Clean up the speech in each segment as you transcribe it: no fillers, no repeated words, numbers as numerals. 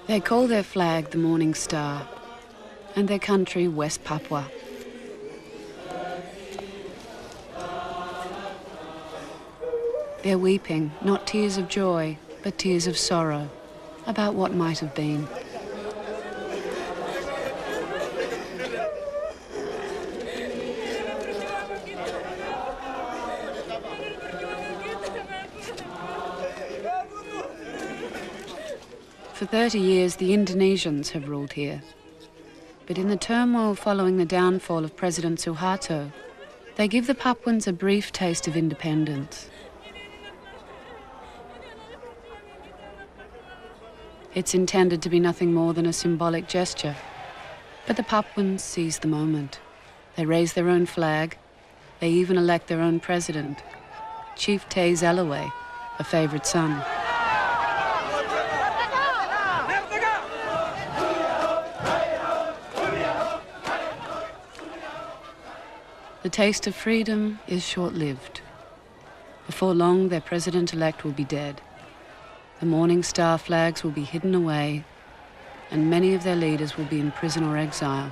They call their flag the Morning Star and their country West Papua. They're weeping, not tears of joy, but tears of sorrow about what might have been. For 30 years, the Indonesians have ruled here. But in the turmoil following the downfall of President Suharto, they give the Papuans a brief taste of independence. It's intended to be nothing more than a symbolic gesture, but the Papuans seize the moment. They raise their own flag. They even elect their own president, Chief Te Zelaway, a favorite son. The taste of freedom is short-lived. Before long, their president-elect will be dead. The Morning Star flags will be hidden away, and many of their leaders will be in prison or exile.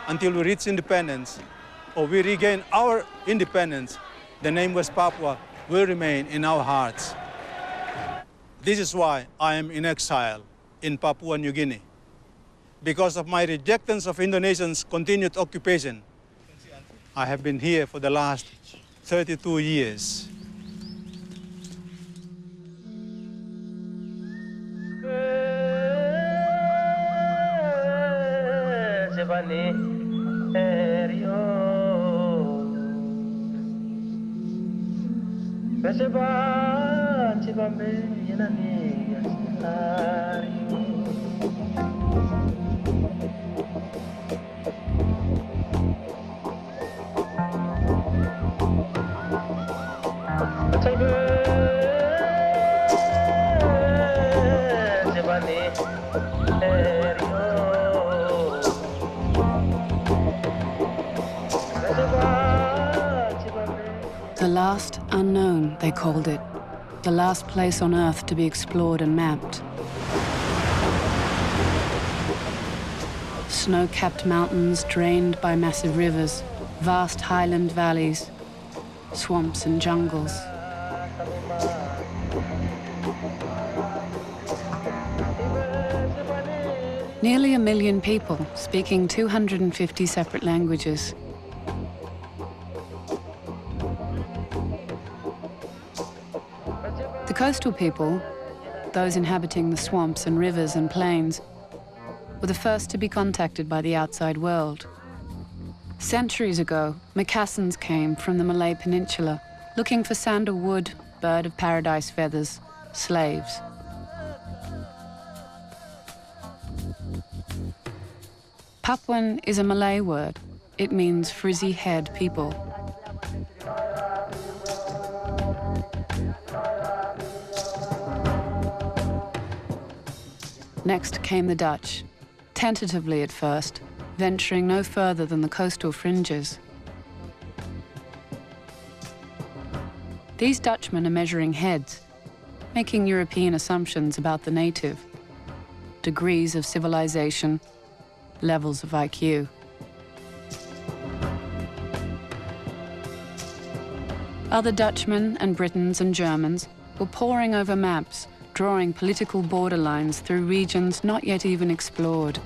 Until we reach independence, or we regain our independence, the name West Papua will remain in our hearts. This is why I am in exile in Papua New Guinea. Because of my rejection of Indonesians' continued occupation, I have been here for the last 32 years. The last unknown, they called it. The last place on Earth to be explored and mapped. Snow-capped mountains drained by massive rivers, vast highland valleys, swamps and jungles. Nearly 1 million people speaking 250 separate languages. The coastal people, those inhabiting the swamps and rivers and plains, were the first to be contacted by the outside world. Centuries ago, Macassans came from the Malay Peninsula, looking for sandalwood, bird of paradise feathers, slaves. Papuan is a Malay word. It means frizzy-haired people. Next came the Dutch, tentatively at first, venturing no further than the coastal fringes. These Dutchmen are measuring heads, making European assumptions about the native, degrees of civilization, levels of IQ. Other Dutchmen and Britons and Germans were poring over maps, drawing political borderlines through regions not yet even explored.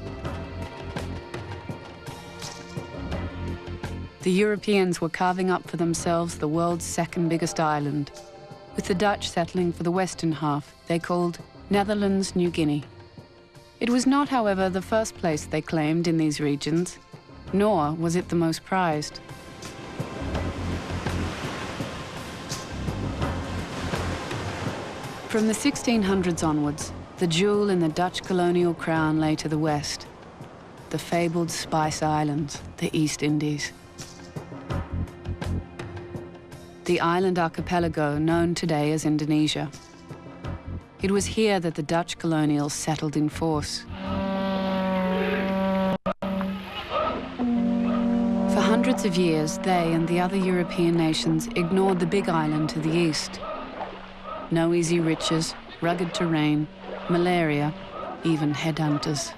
The Europeans were carving up for themselves the world's second biggest island, with the Dutch settling for the western half they called Netherlands New Guinea. It was not, however, the first place they claimed in these regions, nor was it the most prized. From the 1600s onwards, The jewel in the Dutch colonial crown lay to the west, the fabled Spice Islands, the East Indies. The island archipelago known today as Indonesia. It was here that the Dutch colonials settled in force. For hundreds of years, they and the other European nations ignored the big island to the east. No easy riches, rugged terrain, malaria, even headhunters.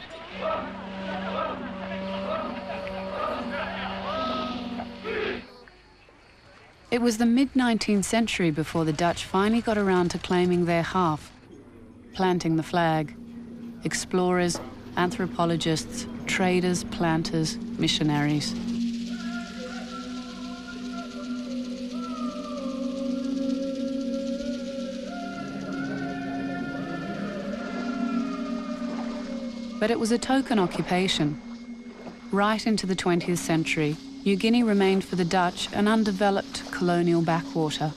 It was the mid-19th century before the Dutch finally got around to claiming their half, planting the flag. Explorers, anthropologists, traders, planters, missionaries. But it was a token occupation. Right into the 20th century, New Guinea remained for the Dutch an undeveloped colonial backwater.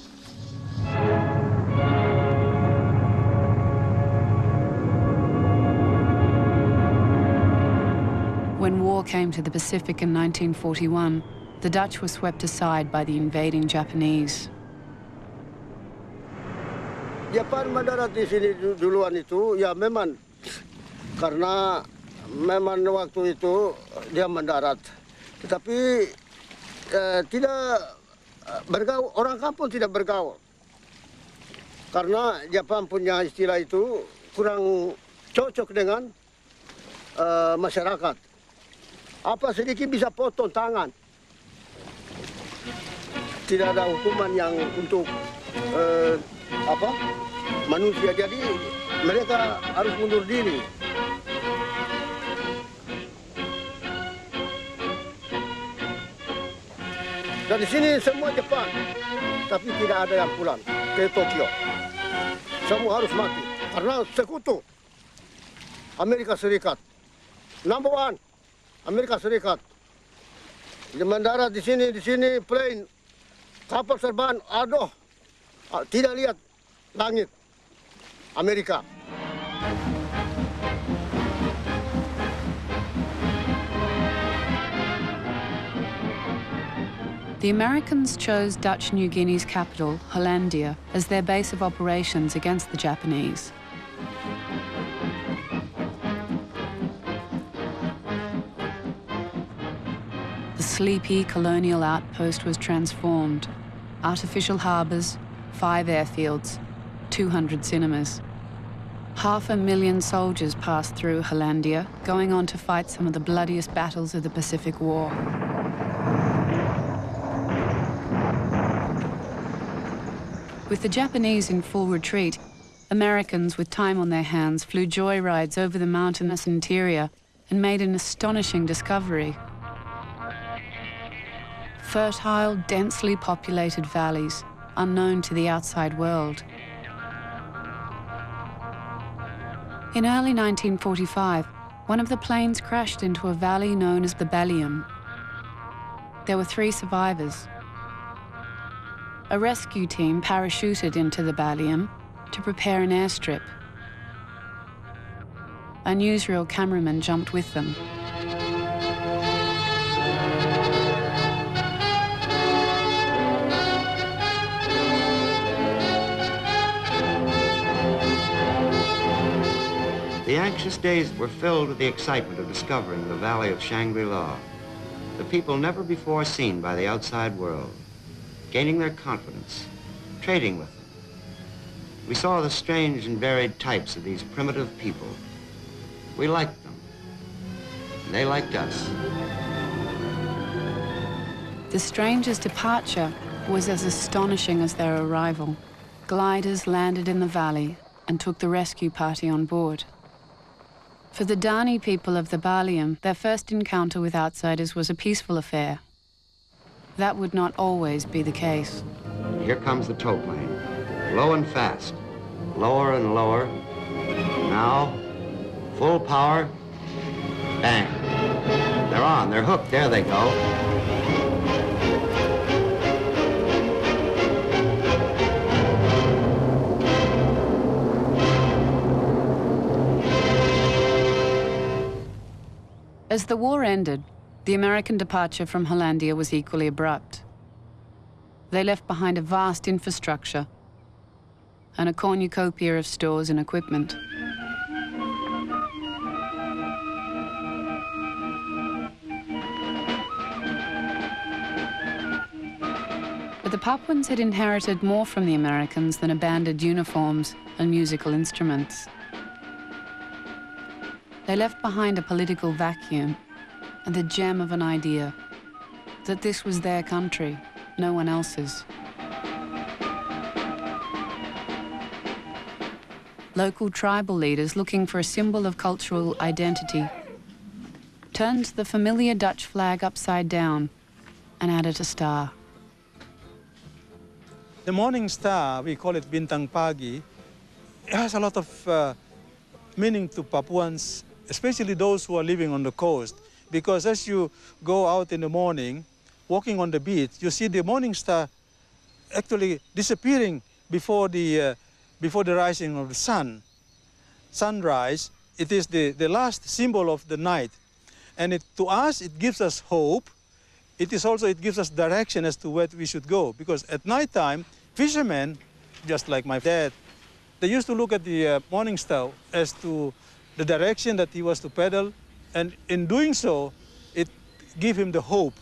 When war came to the Pacific in 1941, the Dutch were swept aside by the invading Japanese. Jepang mendarat di sini duluan itu, ya memang karena memang waktu itu dia mendarat. Tetapi tidak bergaul, orang kampung tidak bergaul. Karena Jepang punya istilah itu kurang cocok dengan masyarakat. Apa sedikit bisa potong tangan. Tidak ada hukuman yang untuk manusia. Jadi mereka harus mundur diri. Dan di sini semua Jepang, tapi tidak ada yang pulang ke Tokyo. Semua harus mati karena sekutu Amerika Serikat. Number one, Amerika Serikat. Dia mendarat di sini plane, kapal serban, aduh, tidak lihat langit Amerika. The Americans chose Dutch New Guinea's capital, Hollandia, as their base of operations against the Japanese. The sleepy colonial outpost was transformed. Artificial harbours, 5 airfields, 200 cinemas. 500,000 soldiers passed through Hollandia, going on to fight some of the bloodiest battles of the Pacific War. With the Japanese in full retreat, Americans with time on their hands flew joyrides over the mountainous interior and made an astonishing discovery. Fertile, densely populated valleys, unknown to the outside world. In early 1945, one of the planes crashed into a valley known as the Baliem. There were 3 survivors. A rescue team parachuted into the Baliem to prepare an airstrip. A newsreel cameraman jumped with them. The anxious days were filled with the excitement of discovering the Valley of Shangri-La, the people never before seen by the outside world, gaining their confidence, trading with them. We saw the strange and varied types of these primitive people. We liked them, and they liked us. The strangers' departure was as astonishing as their arrival. Gliders landed in the valley and took the rescue party on board. For the Dani people of the Baliem, their first encounter with outsiders was a peaceful affair. That would not always be the case. Here comes the tow plane, low and fast, lower and lower. Now, full power, bang. They're on, they're hooked, there they go. As the war ended, the American departure from Hollandia was equally abrupt. They left behind a vast infrastructure and a cornucopia of stores and equipment. But the Papuans had inherited more from the Americans than abandoned uniforms and musical instruments. They left behind a political vacuum and the gem of an idea that this was their country, no one else's. Local tribal leaders looking for a symbol of cultural identity turned the familiar Dutch flag upside down and added a star. The morning star, we call it Bintang Pagi, it has a lot of meaning to Papuans, especially those who are living on the coast. Because as you go out in the morning, walking on the beach, you see the morning star actually disappearing before the rising of the sun. Sunrise, it is the last symbol of the night. And to us, it gives us hope. It gives us direction as to where we should go. Because at night time, fishermen, just like my dad, they used to look at the morning star as to the direction that he was to paddle. And in doing so, it gave him the hope.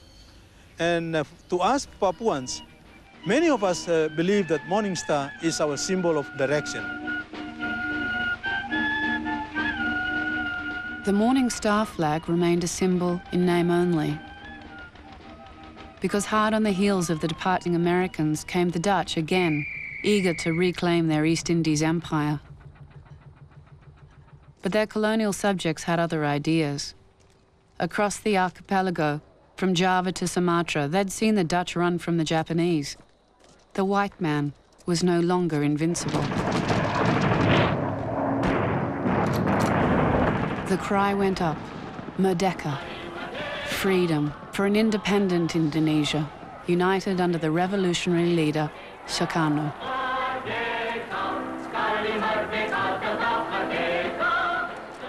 And to us Papuans, many of us believe that morning star is our symbol of direction. The morning star flag remained a symbol in name only, because hard on the heels of the departing Americans came the Dutch again, eager to reclaim their East Indies empire. But their colonial subjects had other ideas. Across the archipelago, from Java to Sumatra, they'd seen the Dutch run from the Japanese. The white man was no longer invincible. The cry went up, Merdeka, freedom for an independent Indonesia, united under the revolutionary leader, Sukarno.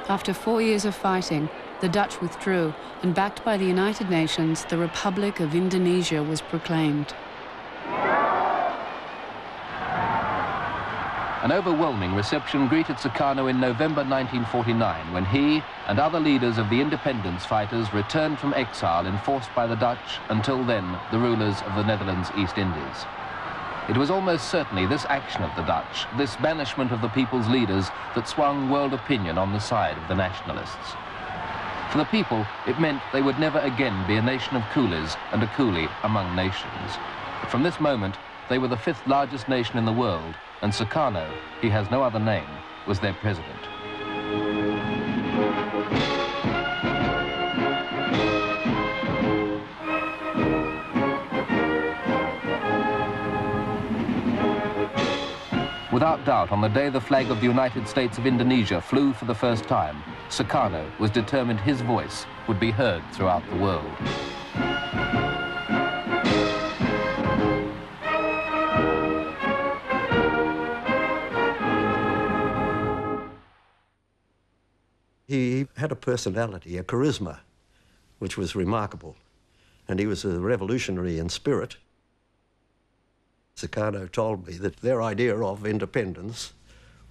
After 4 years of fighting, the Dutch withdrew, and backed by the United Nations, the Republic of Indonesia was proclaimed. An overwhelming reception greeted Sukarno in November 1949, when he and other leaders of the independence fighters returned from exile enforced by the Dutch, until then the rulers of the Netherlands East Indies. It was almost certainly this action of the Dutch, this banishment of the people's leaders, that swung world opinion on the side of the nationalists. For the people, it meant they would never again be a nation of coolies and a coolie among nations. But from this moment, they were the 5th largest nation in the world, and Sukarno, he has no other name, was their president. Without doubt, on the day the flag of the United States of Indonesia flew for the first time, Sukarno was determined his voice would be heard throughout the world. He had a personality, a charisma, which was remarkable. And he was a revolutionary in spirit. Sukarno told me that their idea of independence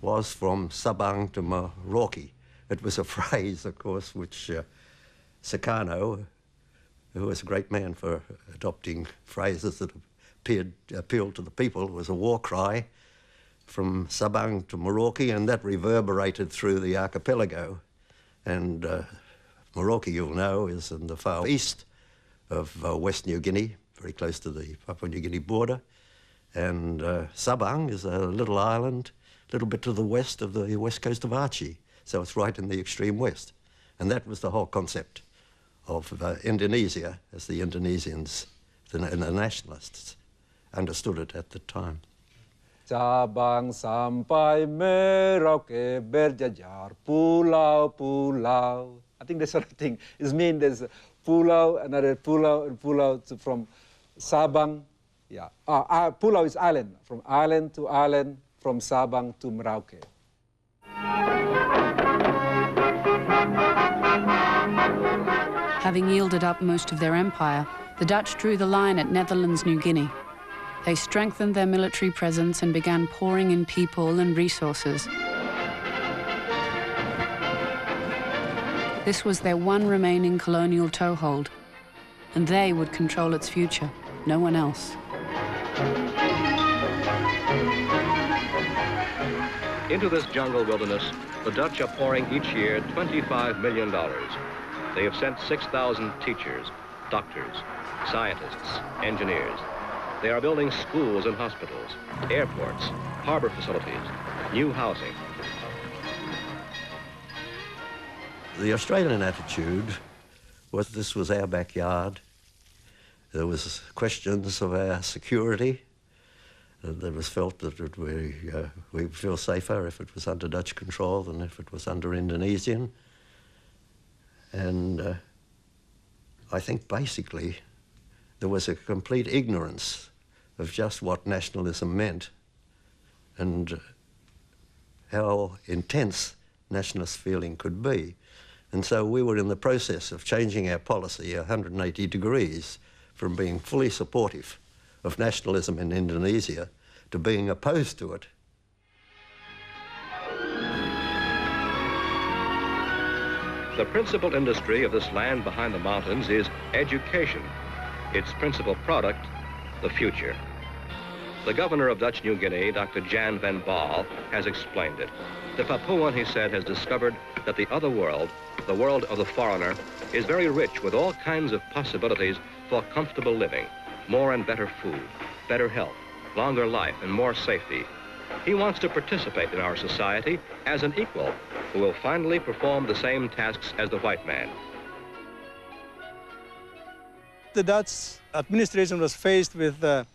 was from Sabang to Merauke. It was a phrase, of course, which Sukarno, who was a great man for adopting phrases that appealed to the people, was a war cry from Sabang to Merauke, and that reverberated through the archipelago. And Merauke, you'll know, is in the far east of West New Guinea, very close to the Papua New Guinea border. And Sabang is a little island, a little bit to the west of the west coast of Aceh. So it's right in the extreme west. And that was the whole concept of Indonesia, as the Indonesians and the nationalists understood it at the time. Sabang sampai Merauke berjajar pulau-pulau. I think that sort of thing is mean there's pulau, another pulau, and pulau from Sabang. Yeah, pulau is island, from island to island, from Sabang to Merauke. Having yielded up most of their empire, the Dutch drew the line at Netherlands, New Guinea. They strengthened their military presence and began pouring in people and resources. This was their one remaining colonial toehold, and they would control its future, no one else. Into this jungle wilderness, the Dutch are pouring each year $25 million. They have sent 6,000 teachers, doctors, scientists, engineers. They are building schools and hospitals, airports, harbor facilities, new housing. The Australian attitude was this was our backyard. There was questions of our security. There was felt that we'd feel safer if it was under Dutch control than if it was under Indonesian. And I think basically there was a complete ignorance of just what nationalism meant and how intense nationalist feeling could be. And so we were in the process of changing our policy 180 degrees from being fully supportive of nationalism in Indonesia to being opposed to it. The principal industry of this land behind the mountains is education. Its principal product, the future. The governor of Dutch New Guinea, Dr. Jan van Baal, has explained it. The Papuan, he said, has discovered that the other world, the world of the foreigner, is very rich with all kinds of possibilities for comfortable living, more and better food, better health, longer life, and more safety. He wants to participate in our society as an equal who will finally perform the same tasks as the white man. The Dutch administration was faced with the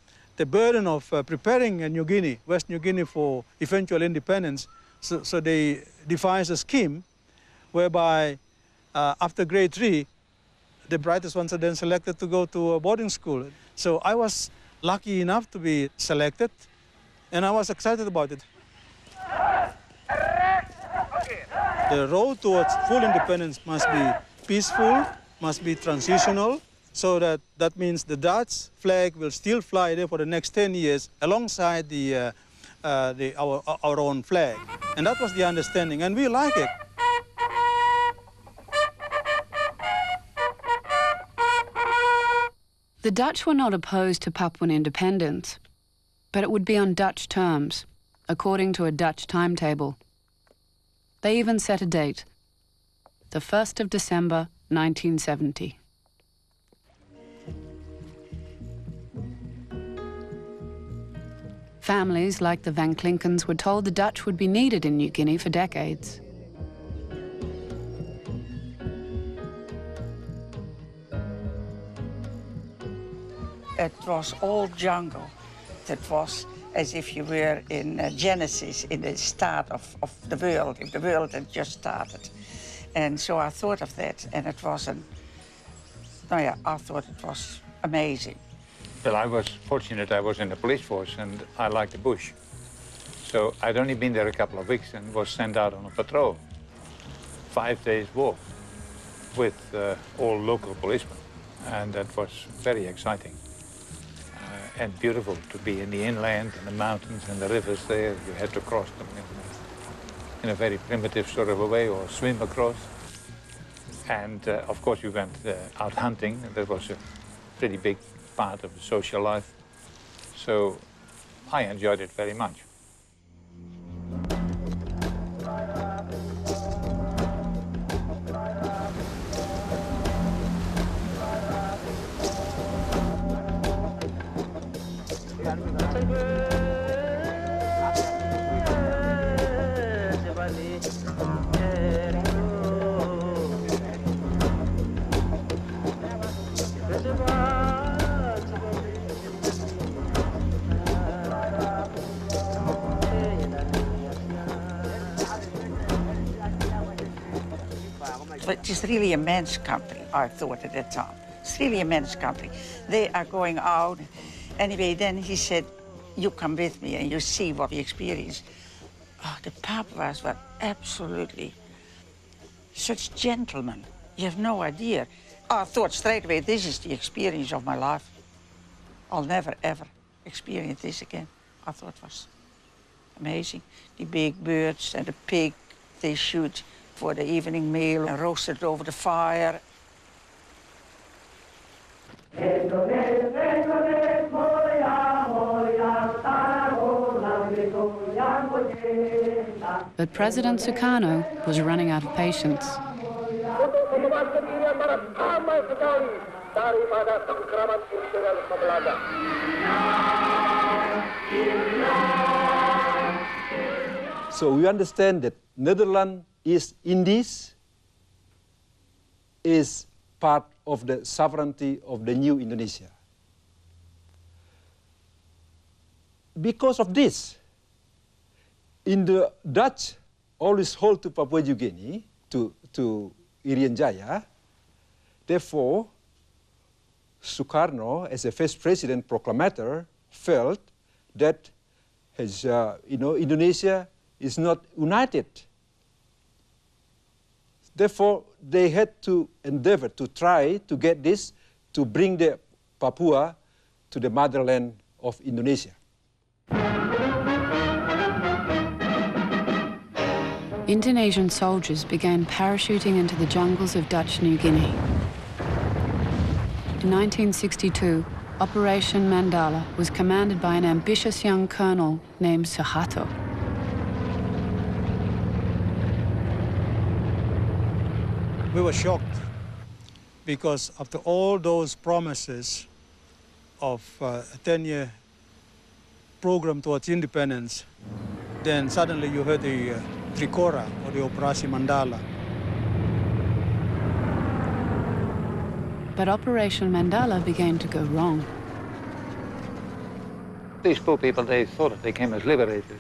burden of preparing New Guinea, West New Guinea, for eventual independence. So they devised a scheme whereby after grade 3, the brightest ones are then selected to go to a boarding school. So I was lucky enough to be selected, and I was excited about it. The road towards full independence must be peaceful, must be transitional, so that means the Dutch flag will still fly there for the next 10 years alongside our own flag. And that was the understanding, and we like it. The Dutch were not opposed to Papuan independence, but it would be on Dutch terms, according to a Dutch timetable. They even set a date, the 1st of December, 1970. Families like the Van Klinkens were told the Dutch would be needed in New Guinea for decades. It was all jungle. It was as if you were in Genesis, in the start of the world, if the world had just started. And so I thought of that, and it was I thought it was amazing. Well, I was fortunate I was in the police force and I liked the bush. So I'd only been there a couple of weeks and was sent out on a patrol. 5 days walk with all local policemen. And that was very exciting. And beautiful to be in the inland and the mountains and the rivers there. You had to cross them in a very primitive sort of a way or swim across. And of course we went out hunting. That was a pretty big part of the social life. So I enjoyed it very much. It is really a man's country, I thought at that time. It's really a man's country. They are going out. Anyway, then he said, you come with me and you see what we experience. Oh, the Papuas were absolutely such gentlemen. You have no idea. I thought straight away, this is the experience of my life. I'll never, ever experience this again. I thought it was amazing. The big birds and the pig they shoot for the evening meal and roast it over the fire. But President Sukarno was running out of patience. So we understand that Netherlands East Indies is part of the sovereignty of the new Indonesia. Because of this, in the Dutch always hold to Papua New Guinea, to Irian Jaya. Therefore, Sukarno, as a first president proclamator, felt that his, Indonesia is not united. Therefore, they had to endeavor to try to get this, to bring the Papua to the motherland of Indonesia. Indonesian soldiers began parachuting into the jungles of Dutch New Guinea. In 1962, Operation Mandala was commanded by an ambitious young colonel named Suharto. We were shocked because after all those promises of a 10-year program towards independence, then suddenly you heard the Trikora, or the Operasi Mandala. But Operation Mandala began to go wrong. These poor people, they thought that they came as liberators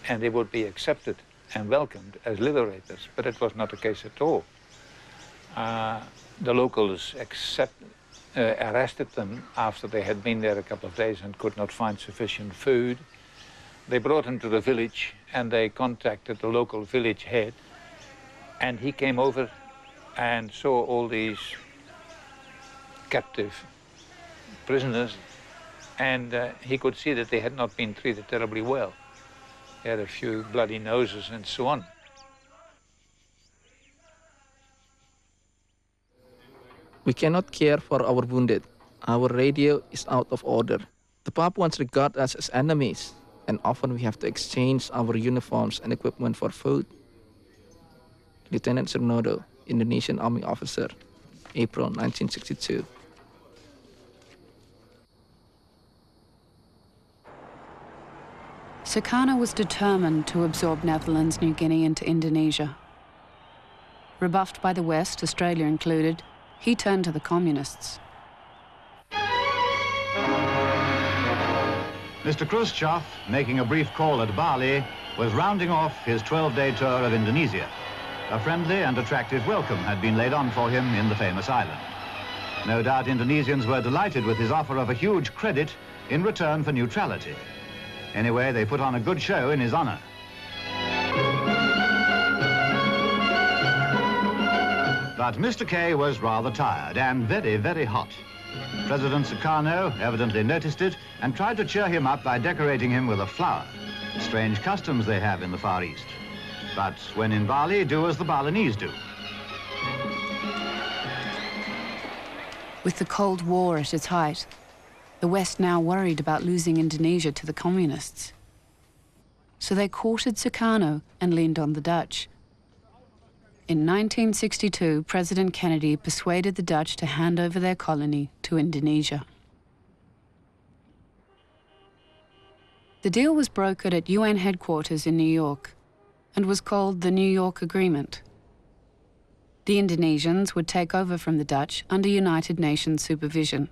and they would be accepted and welcomed as liberators, but it was not the case at all. The locals arrested them after they had been there a couple of days and could not find sufficient food. They brought him to the village and they contacted the local village head, and he came over and saw all these captive prisoners, and he could see that they had not been treated terribly well. They had a few bloody noses and so on. We cannot care for our wounded. Our radio is out of order. The Papuans regard us as enemies, and often we have to exchange our uniforms and equipment for food. Lieutenant Cernodo, Indonesian Army officer, April 1962. Sukarno was determined to absorb Netherlands New Guinea into Indonesia. Rebuffed by the West, Australia included, he turned to the communists. Mr. Khrushchev, making a brief call at Bali, was rounding off his 12-day tour of Indonesia. A friendly and attractive welcome had been laid on for him in the famous island. No doubt Indonesians were delighted with his offer of a huge credit in return for neutrality. Anyway, they put on a good show in his honor. But Mr. K was rather tired and very, very hot. President Sukarno evidently noticed it and tried to cheer him up by decorating him with a flower. Strange customs they have in the Far East. But when in Bali, do as the Balinese do. With the Cold War at its height, the West now worried about losing Indonesia to the communists. So they courted Sukarno and leaned on the Dutch. In 1962, President Kennedy persuaded the Dutch to hand over their colony to Indonesia. The deal was brokered at UN headquarters in New York and was called the New York Agreement. The Indonesians would take over from the Dutch under United Nations supervision.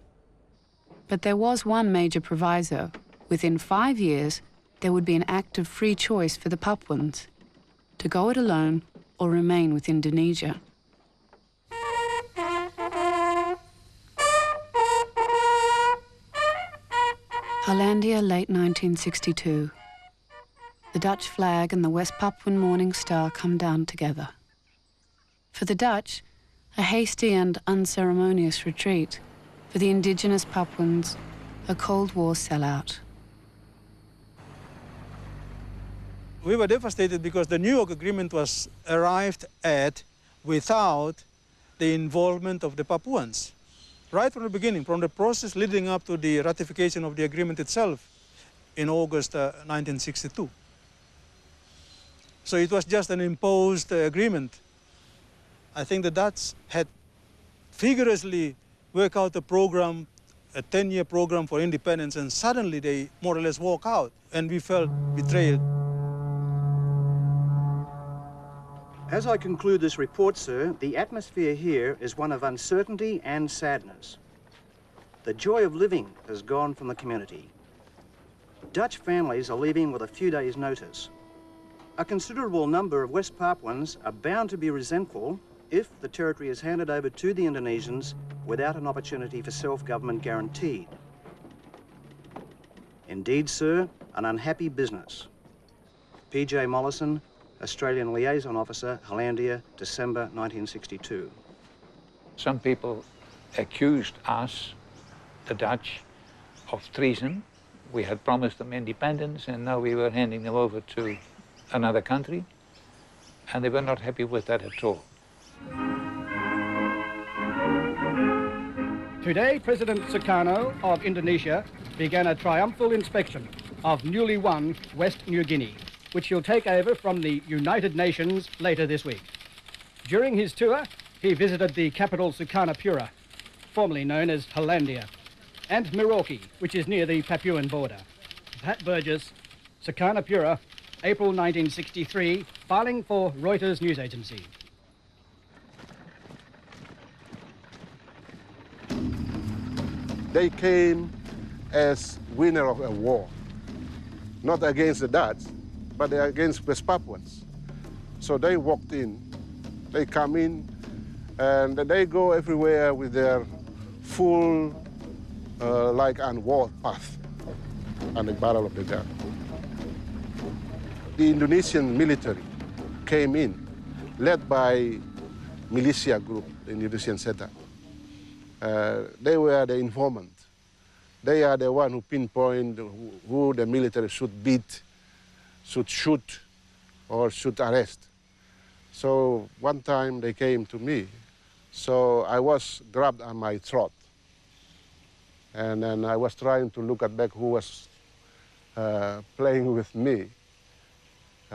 But there was one major proviso. Within 5 years, there would be an act of free choice for the Papuans to go it alone or remain with Indonesia. Hollandia, late 1962. The Dutch flag and the West Papuan Morning Star come down together. For the Dutch, a hasty and unceremonious retreat, for the indigenous Papuans, a Cold War sellout. We were devastated because the New York Agreement was arrived at without the involvement of the Papuans. Right from the beginning, from the process leading up to the ratification of the agreement itself in August 1962. So it was just an imposed agreement. I think the Dutch had vigorously worked out a program, a 10-year program for independence, and suddenly they more or less walk out, and we felt betrayed. As I conclude this report, sir, the atmosphere here is one of uncertainty and sadness. The joy of living has gone from the community. Dutch families are leaving with a few days' notice. A considerable number of West Papuans are bound to be resentful if the territory is handed over to the Indonesians without an opportunity for self-government guaranteed. Indeed, sir, an unhappy business. P.J. Mollison, Australian Liaison Officer, Hollandia, December 1962. Some people accused us, the Dutch, of treason. We had promised them independence and now we were handing them over to another country, and they were not happy with that at all. Today, President Sukarno of Indonesia began a triumphal inspection of newly won West New Guinea, which he'll take over from the United Nations later this week. During his tour, he visited the capital Sukarnapura, formerly known as Hollandia, and Merauke, which is near the Papuan border. Pat Burgess, Sukarnapura, April 1963, filing for Reuters news agency. They came as winner of a war, not against the Dutch, but against West Papuans. So they walked in, they come in, and they go everywhere with their full, like on war path on the Battle of the Dam. The Indonesian military came in, led by militia group, the Indonesian SETA. They were the informant. They are the one who pinpoint who the military should beat, should shoot, or should arrest. So one time they came to me, so I was grabbed on my throat. And then I was trying to look at back who was playing with me.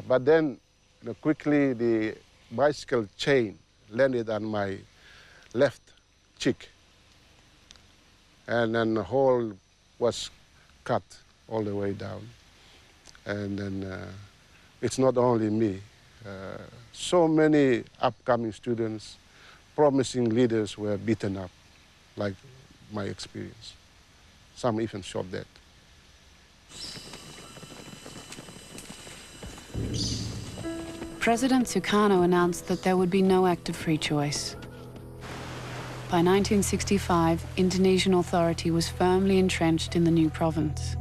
But then quickly the bicycle chain landed on my left cheek. And then the hole was cut all the way down. And then it's not only me. So many upcoming students, promising leaders were beaten up, like my experience. Some even shot dead. President Sukarno announced that there would be no act of free choice. By 1965, Indonesian authority was firmly entrenched in the new province.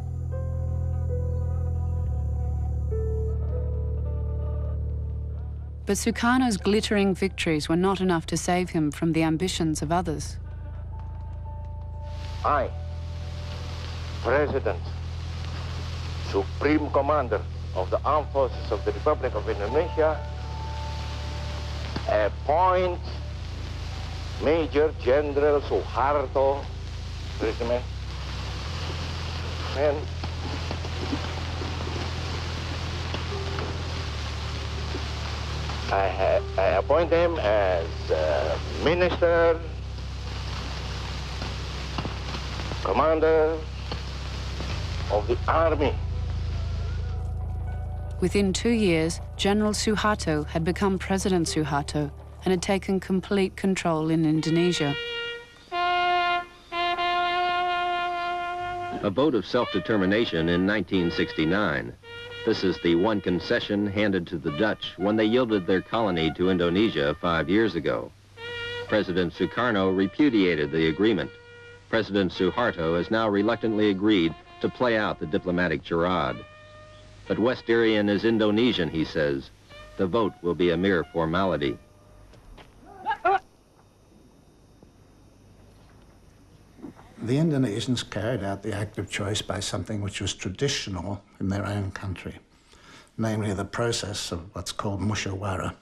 But Sukarno's glittering victories were not enough to save him from the ambitions of others. I, President, Supreme Commander of the Armed Forces of the Republic of Indonesia, appoint Major General Suharto, Regiment, and I appoint him as Minister, Commander of the Army. Within 2 years, General Suharto had become President Suharto and had taken complete control in Indonesia. A vote of self-determination in 1969. This is the one concession handed to the Dutch when they yielded their colony to Indonesia 5 years ago. President Sukarno repudiated the agreement. President Suharto has now reluctantly agreed to play out the diplomatic charade. But West Irian is Indonesian, he says. The vote will be a mere formality. the Indonesians carried out the act of choice by something which was traditional in their own country, namely the process of what's called musyawarah.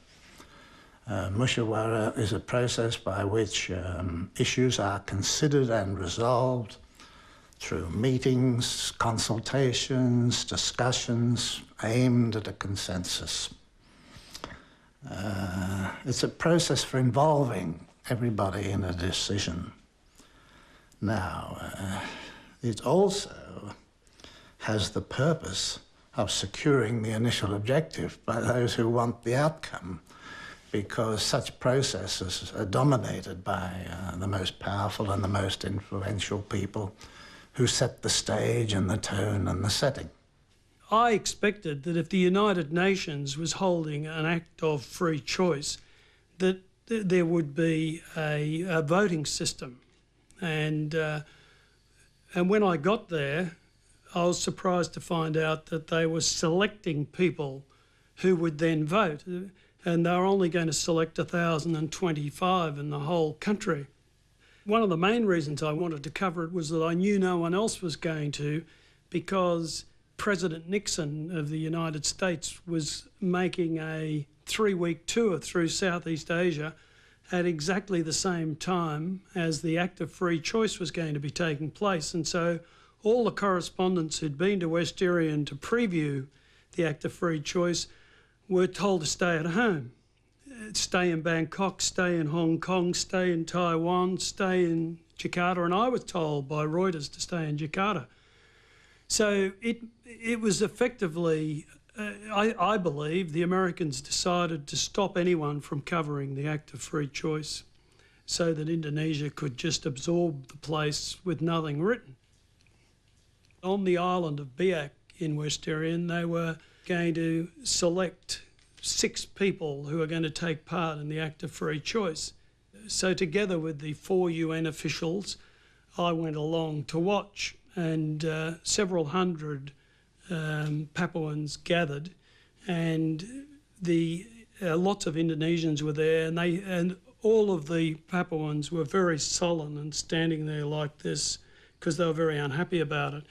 Musyawarah is a process by which issues are considered and resolved through meetings, consultations, discussions aimed at a consensus. It's a process for involving everybody in a decision. Now, it also has the purpose of securing the initial objective by those who want the outcome, because such processes are dominated by the most powerful and the most influential people who set the stage and the tone and the setting. I expected that if the United Nations was holding an act of free choice, that there would be a voting system. And when I got there, I was surprised to find out that they were selecting people who would then vote. And they were only going to select 1,025 in the whole country. One of the main reasons I wanted to cover it was that I knew no one else was going to, because President Nixon of the United States was making a 3-week tour through Southeast Asia at exactly the same time as the Act of Free Choice was going to be taking place. And so all the correspondents who'd been to West Irian to preview the Act of Free Choice were told to stay at home. Stay in Bangkok, stay in Hong Kong, stay in Taiwan, stay in Jakarta, and I was told by Reuters to stay in Jakarta. So it was effectively, I believe, the Americans decided to stop anyone from covering the Act of Free Choice so that Indonesia could just absorb the place with nothing written. On the island of Biak in West Irian, they were going to select 6 people who are going to take part in the Act of Free Choice. So together with the 4 UN officials, I went along to watch, and several hundred Papuans gathered, and lots of Indonesians were there, and all of the Papuans were very sullen and standing there like this because they were very unhappy about it.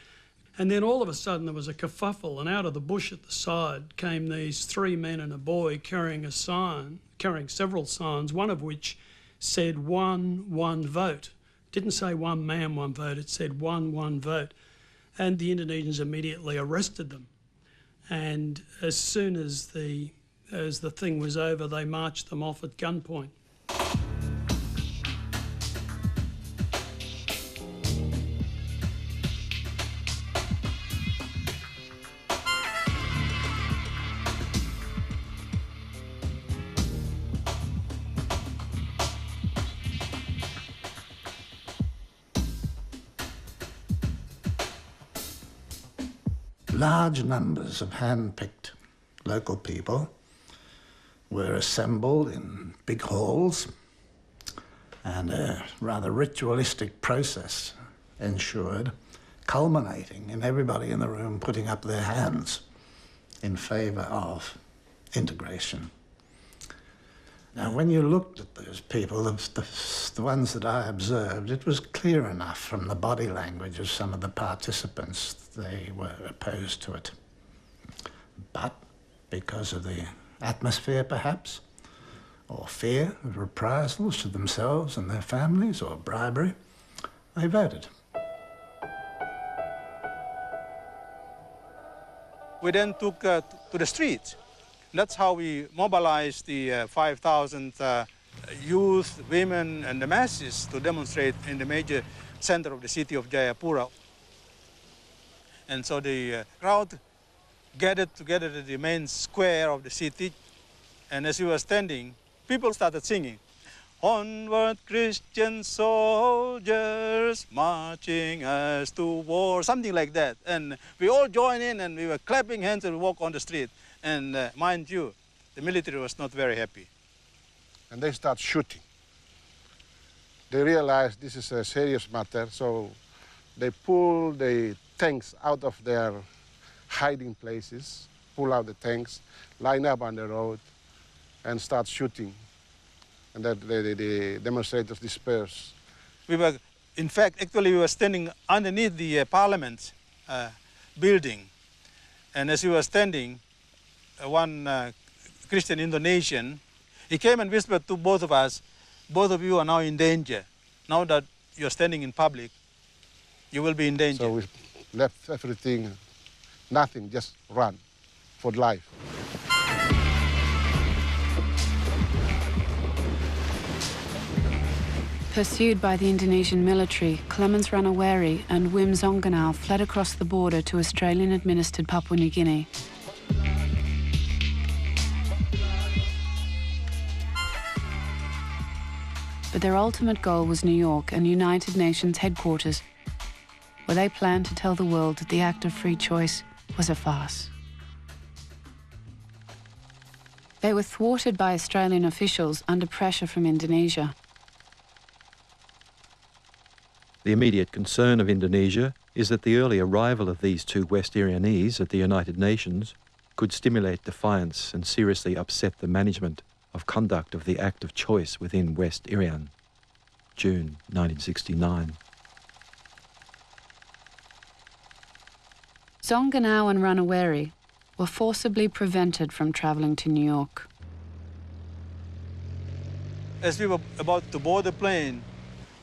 And then all of a sudden there was a kerfuffle, and out of the bush at the side came these 3 men and a boy carrying a sign, carrying several signs, one of which said one vote. It didn't say one man, one vote, it said one vote. And the Indonesians immediately arrested them. And as soon as the thing was over, they marched them off at gunpoint. Large numbers of hand-picked local people were assembled in big halls, and a rather ritualistic process ensued, culminating in everybody in the room putting up their hands in favour of integration. Now, when you looked at those people, the ones that I observed, it was clear enough from the body language of some of the participants they were opposed to it. But because of the atmosphere, perhaps, or fear of reprisals to themselves and their families, or bribery, they voted. We then took to the streets. That's how we mobilized the 5,000 youth, women, and the masses to demonstrate in the major center of the city of Jayapura. And so the crowd gathered together at the main square of the city, and as we were standing, people started singing, "Onward, Christian soldiers, marching us to war," something like that. And we all joined in, and we were clapping hands and walk on the street. And mind you, the military was not very happy. And they start shooting. They realize this is a serious matter, so they pull the tanks out of their hiding places, pull out the tanks, line up on the road, and start shooting. And that the demonstrators disperse. We were In fact, actually, we were standing underneath the parliament building. And as we were standing, one Christian Indonesian, he came and whispered to both of us, both of you are now in danger. Now that you're standing in public, you will be in danger. So we left everything, nothing, just run for life. Pursued by the Indonesian military, Clemens Ranaweri and Wim Zonganau fled across the border to Australian-administered Papua New Guinea. But their ultimate goal was New York and United Nations headquarters, where they planned to tell the world that the act of free choice was a farce. They were thwarted by Australian officials under pressure from Indonesia. The immediate concern of Indonesia is that the early arrival of these two West Irianese at the United Nations could stimulate defiance and seriously upset the management of conduct of the act of choice within West Irian, June 1969. Zonganau and Ranaweri were forcibly prevented from travelling to New York. As we were about to board the plane,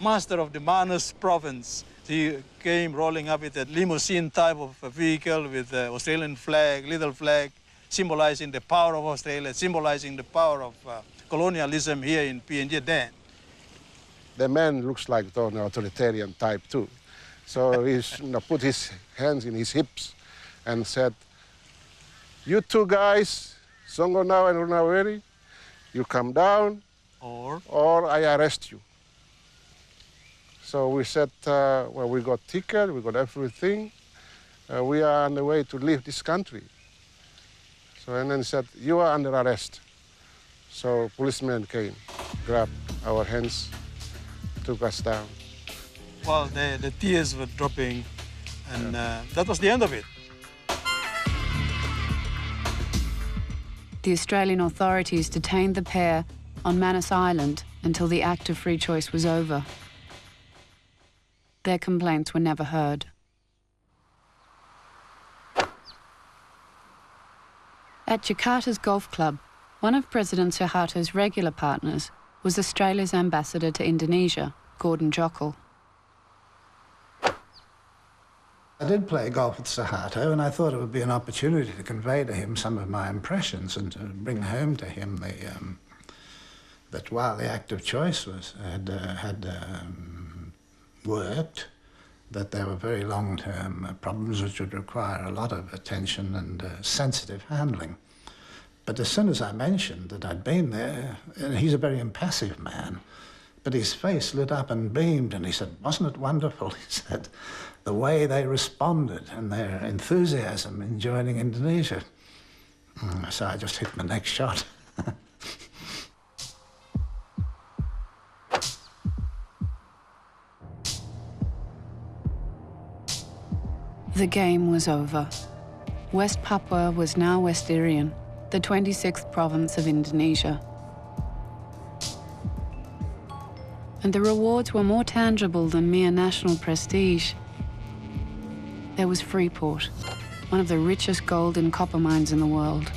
master of the Manus province, he came rolling up with a limousine type of a vehicle with the Australian flag, little flag, symbolizing the power of Australia, symbolizing the power of colonialism here in PNG then. The man looks like an authoritarian type too. So he put his hands in his hips and said, "You two guys, Zonganau and Ranaweri, you come down or I arrest you." So we said, well, we got ticket, we got everything. We are on the way to leave this country. So, and then he said, "You are under arrest." So policemen came, grabbed our hands, took us down. Well, the tears were dropping, and that was the end of it. The Australian authorities detained the pair on Manus Island until the act of free choice was over. Their complaints were never heard. At Jakarta's golf club, one of President Suharto's regular partners was Australia's ambassador to Indonesia, Gordon Jokl. I did play golf with Suharto, and I thought it would be an opportunity to convey to him some of my impressions and to bring home to him that while the act of choice had worked, that there were very long-term problems which would require a lot of attention and sensitive handling. But as soon as I mentioned that I'd been there, and he's a very impassive man, but his face lit up and beamed, and he said, "Wasn't it wonderful?" He said, "the way they responded and their enthusiasm in joining Indonesia." So I just hit my next shot. The game was over. West Papua was now West Irian, the 26th province of Indonesia. And the rewards were more tangible than mere national prestige. There was Freeport, one of the richest gold and copper mines in the world.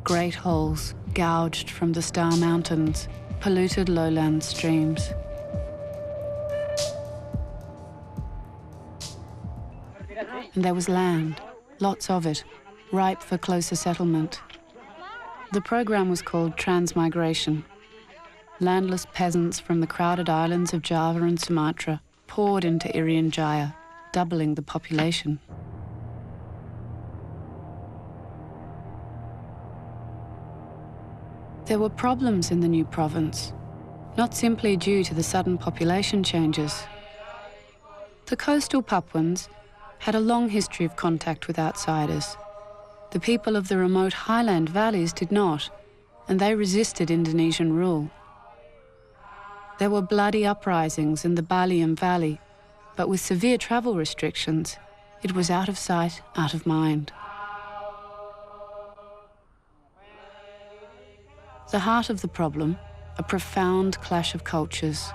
Great holes gouged from the Star Mountains, polluted lowland streams. And there was land, lots of it, ripe for closer settlement. The program was called Transmigration. Landless peasants from the crowded islands of Java and Sumatra poured into Irian Jaya, doubling the population. There were problems in the new province, not simply due to the sudden population changes. The coastal Papuans had a long history of contact with outsiders. The people of the remote highland valleys did not, and they resisted Indonesian rule. There were bloody uprisings in the Baliam Valley, but with severe travel restrictions, it was out of sight, out of mind. The heart of the problem a profound clash of cultures.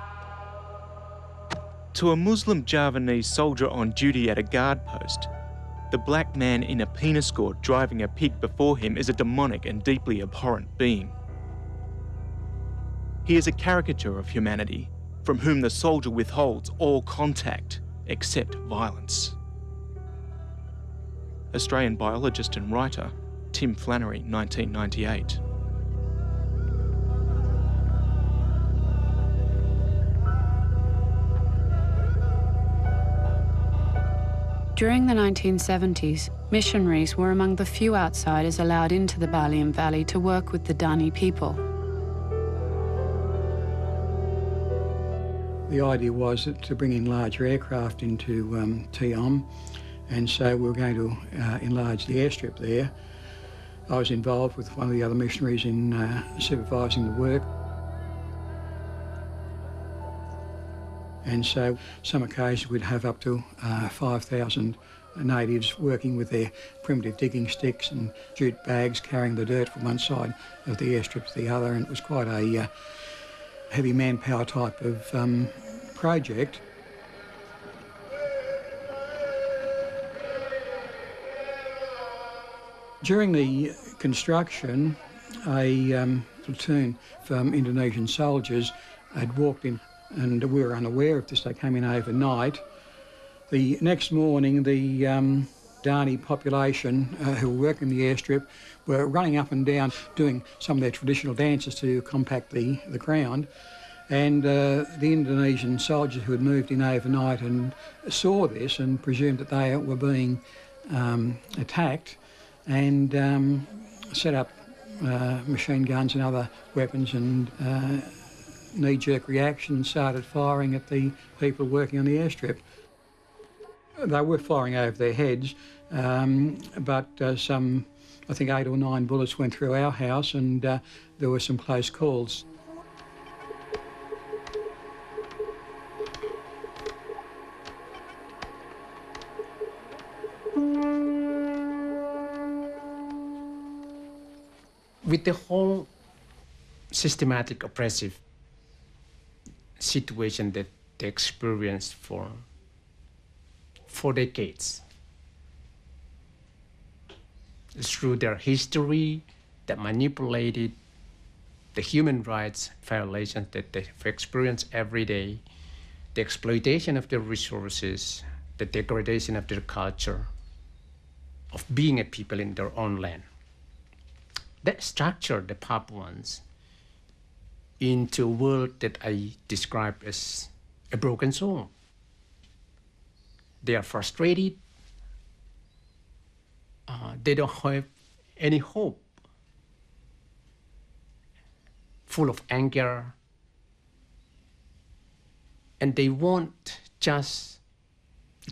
To a Muslim Javanese soldier on duty at a guard post, the black man in a penis gourd driving a pig before him is a demonic and deeply abhorrent being. He is a caricature of humanity, from whom the soldier withholds all contact except violence. Australian biologist and writer Tim Flannery, 1998. During the 1970s, missionaries were among the few outsiders allowed into the Baliem Valley to work with the Dani people. The idea was to bring in larger aircraft into Tiom, and so we were going to enlarge the airstrip there. I was involved with one of the other missionaries in supervising the work. And so some occasions we'd have up to 5,000 natives working with their primitive digging sticks and jute bags, carrying the dirt from one side of the airstrip to the other, and it was quite a heavy manpower type of project. During the construction, a platoon from Indonesian soldiers had walked in, and we were unaware of this. They came in overnight. The next morning, the Dani population who were working the airstrip were running up and down doing some of their traditional dances to compact the ground. And the Indonesian soldiers who had moved in overnight and saw this and presumed that they were being attacked, and set up machine guns and other weapons, and knee-jerk reaction, started firing at the people working on the airstrip. They were firing over their heads, but some, I think 8 or 9 bullets went through our house, and there were some close calls. With the whole systematic oppressive situation that they experienced for decades, through their history that manipulated the human rights violations that they've experienced every day, the exploitation of their resources, the degradation of their culture, of being a people in their own land. That structured the Papuans into a world that I describe as a broken soul. They are frustrated. They don't have any hope. Full of anger. And they won't just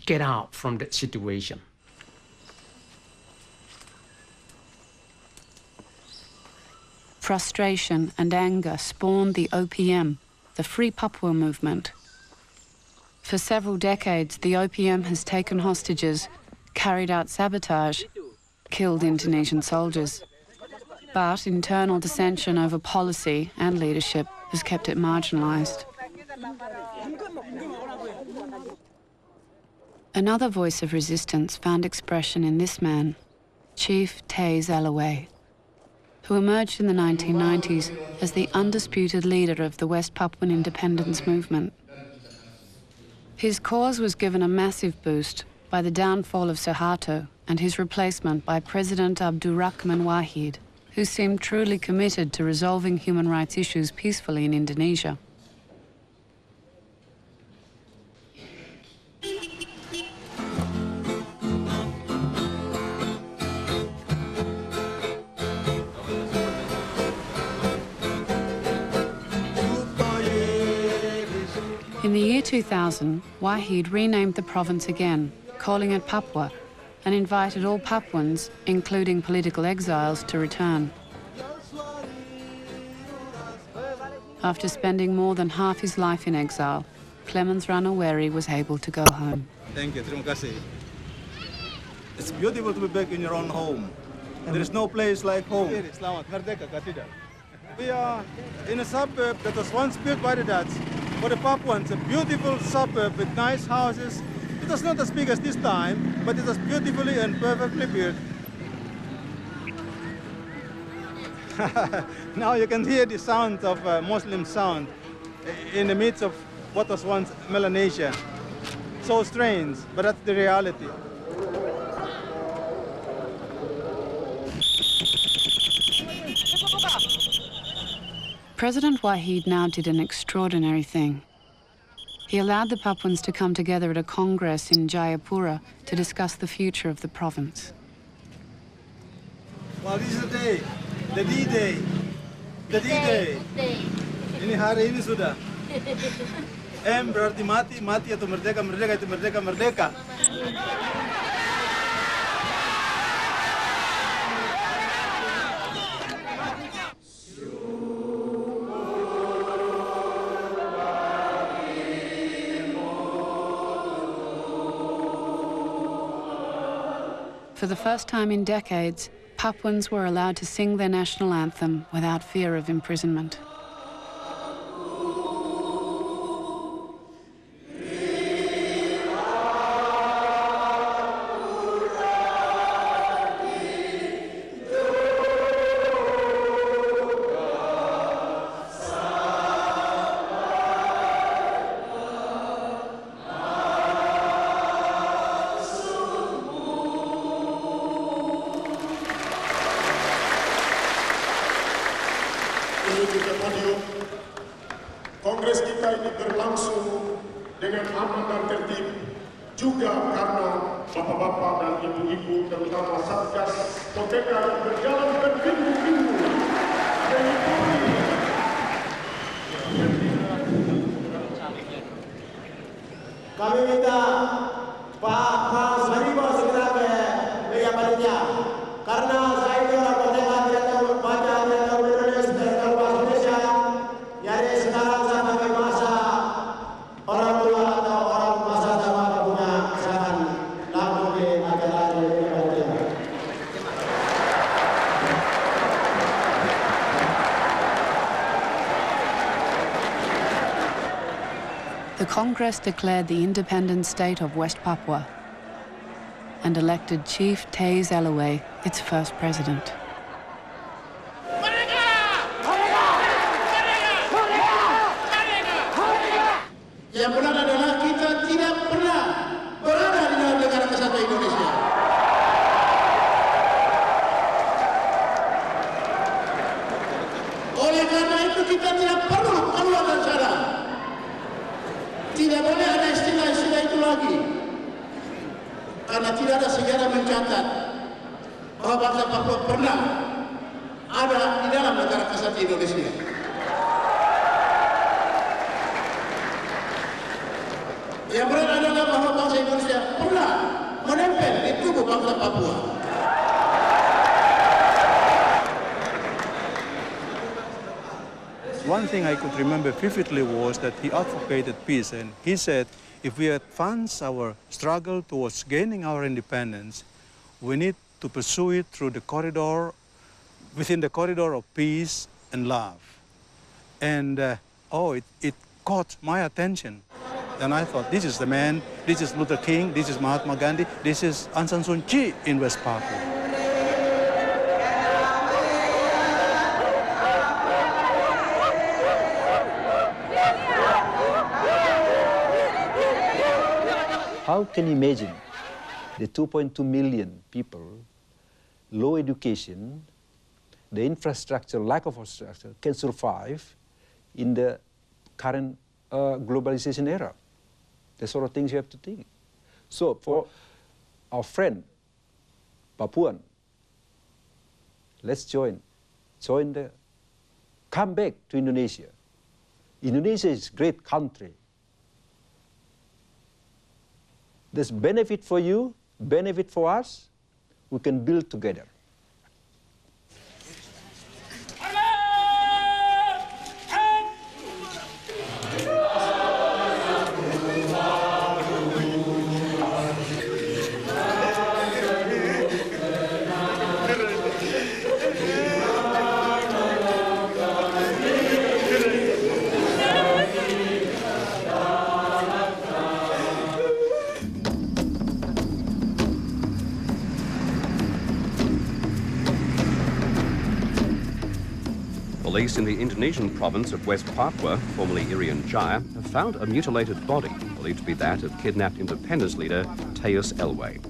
get out from that situation. Frustration and anger spawned the OPM, the Free Papua movement. For several decades, the OPM has taken hostages, carried out sabotage, killed Indonesian soldiers. But internal dissension over policy and leadership has kept it marginalised. Another voice of resistance found expression in this man, Chief Taze Allaway, who emerged in the 1990s as the undisputed leader of the West Papuan independence movement. His cause was given a massive boost by the downfall of Suharto and his replacement by President Abdurrahman Wahid, who seemed truly committed to resolving human rights issues peacefully in Indonesia. In the year 2000, Wahid renamed the province again, calling it Papua, and invited all Papuans, including political exiles, to return. After spending more than half his life in exile, Clemens Ranaweri was able to go home. Thank you, terima kasih. It's beautiful to be back in your own home. There is no place like home. Selamat, merdeka, tidak? We are in a suburb that was once built by the Dutch for the Papuans, a beautiful suburb with nice houses. It was not as big as this time, but it was beautifully and perfectly built. Now you can hear the sound of Muslim sound in the midst of what was once Melanesia. So strange, but that's the reality. President Wahid now did an extraordinary thing. He allowed the Papuans to come together at a congress in Jayapura to discuss the future of the province. Well, this is the day, the D-Day. The D-Day. Ini hari ini sudah. M berarti mati, mati atau merdeka, merdeka itu merdeka, merdeka. For the first time in decades, Papuans were allowed to sing their national anthem without fear of imprisonment. Kongres kita ini berlangsung dengan aman dan tertib, juga karena bapak-bapak dan ibu-ibu terutama Satgas OTK yang berjalan berminggu-minggu mengikuti. Kami minta Pak Sarima segera ke meja panitia, karena saya ini orang OTK tidak tahu baca, tidak tahu menulis, tidak tahu bahasa Indonesia. Jadi sekarang saya pakai bahasa orang tua atau orang bahasa sama punya silakan langsung di acara ini. The Congress declared the independent state of West Papua and elected Chief Taze Elaway its first president. Yang benar adalah kita tidak pernah berada di dalam negara kesatuan Indonesia. Oleh karena itu kita tidak perlu keluar dari sana. Tidak boleh ada istilah-istilah itu lagi. Karena tidak ada sejarah mencatat bahwa bangsa Papua pernah ada di dalam negara kesatuan Indonesia. Yang benar adalah bahwa bangsa Indonesia pernah menempel di tubuh bangsa Papua. One thing I could remember vividly was that he advocated peace, and he said, if we advance our struggle towards gaining our independence, we need to pursue it through the corridor, within the corridor of peace and love. And it caught my attention. And I thought, this is the man, this is Luther King, this is Mahatma Gandhi, this is Aung San Suu Kyi in West Papua. How can you imagine the 2.2 million people, low education, the infrastructure, lack of infrastructure, can survive in the current globalization era? The sort of things you have to think. So for our friend, Papuan, let's come back to Indonesia. Indonesia is a great country. There's benefit for you, benefit for us, we can build together. police in the Indonesian province of West Papua, formerly Irian Jaya, have found a mutilated body, believed to be that of kidnapped independence leader Teus Elway.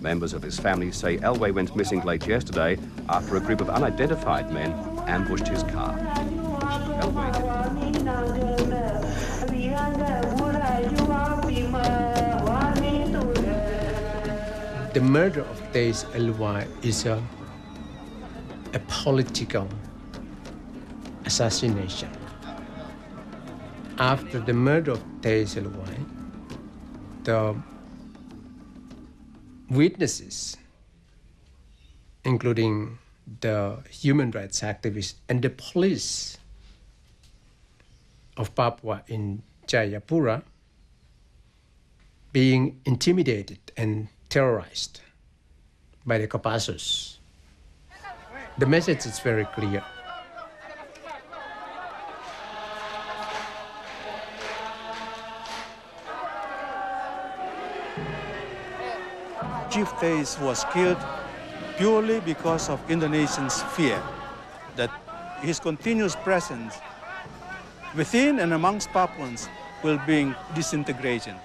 Members of his family say Elway went missing late yesterday after a group of unidentified men ambushed his car. The murder of Teus Elway is a political assassination. After the murder of Teus Elway, the witnesses, including the human rights activists and the police of Papua in Jayapura, being intimidated and terrorized by the Kopassus. The message is very clear. Chief Teus was killed purely because of Indonesians' fear that his continuous presence within and amongst Papuans will bring disintegration.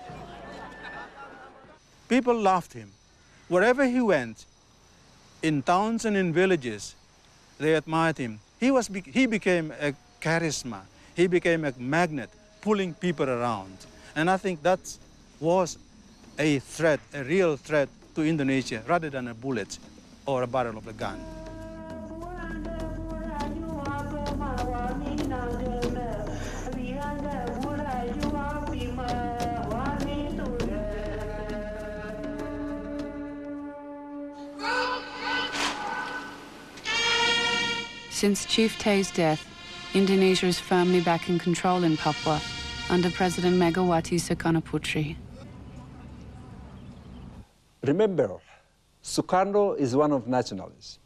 People loved him. Wherever he went, in towns and in villages, they admired him. He became a charisma. He became a magnet, pulling people around. And I think that was a threat, a real threat to Indonesia, rather than a bullet or a barrel of a gun. Since Chief Te's death, Indonesia is firmly back in control in Papua under President Megawati Soekarno-Putri. Remember, Sukarno is one of nationalists,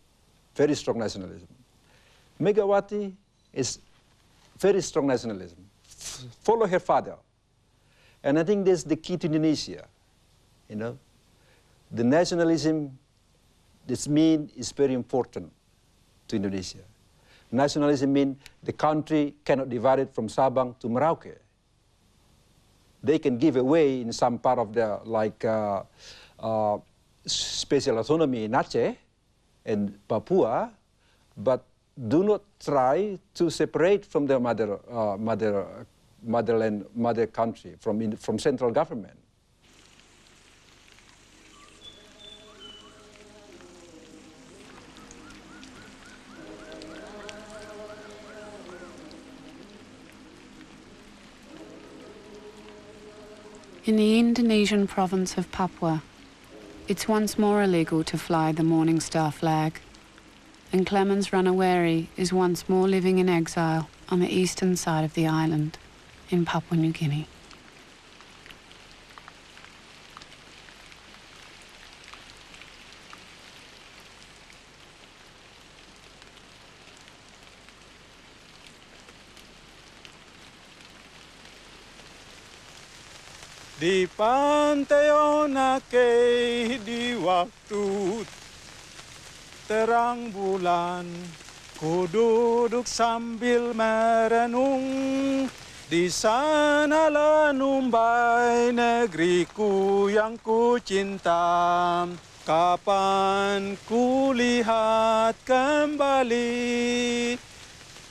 very strong nationalism. Megawati is very strong nationalism. Follow her father. And I think that's the key to Indonesia, you know. The nationalism, this mean is very important to Indonesia. Nationalism means the country cannot divide it from Sabang to Merauke. They can give away in some part of the, like, special autonomy in Aceh and Papua, but do not try to separate from the mother country, from central government. In the Indonesian province of Papua, it's once more illegal to fly the Morning Star flag, and Clemens Ranaweri is once more living in exile on the eastern side of the island in Papua New Guinea. Di pantai Onake di waktu terang bulan, ku duduk sambil merenung. Di sanalah numbai negeriku yang ku cinta. Kapan ku lihat kembali,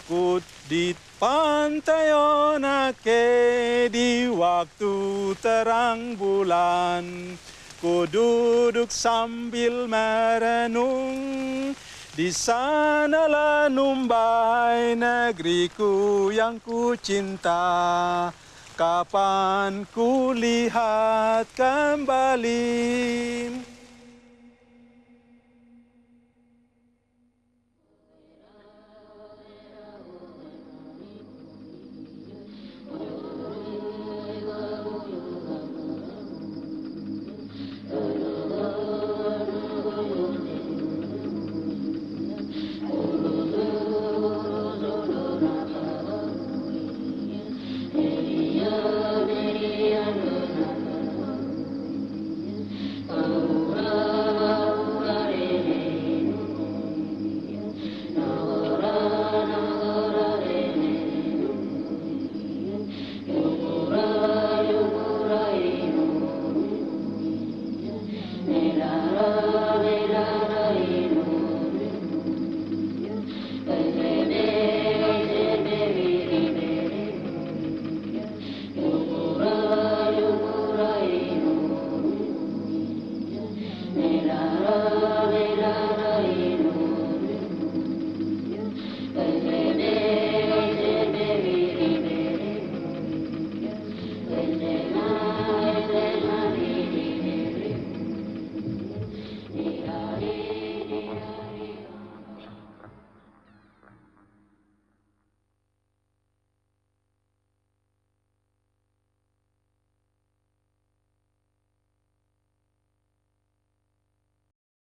ku di pantai Onake di waktu terang bulan, ku duduk sambil merenung. Di sanalah numbai negeriku yang ku cinta. Kapan ku lihat kembali.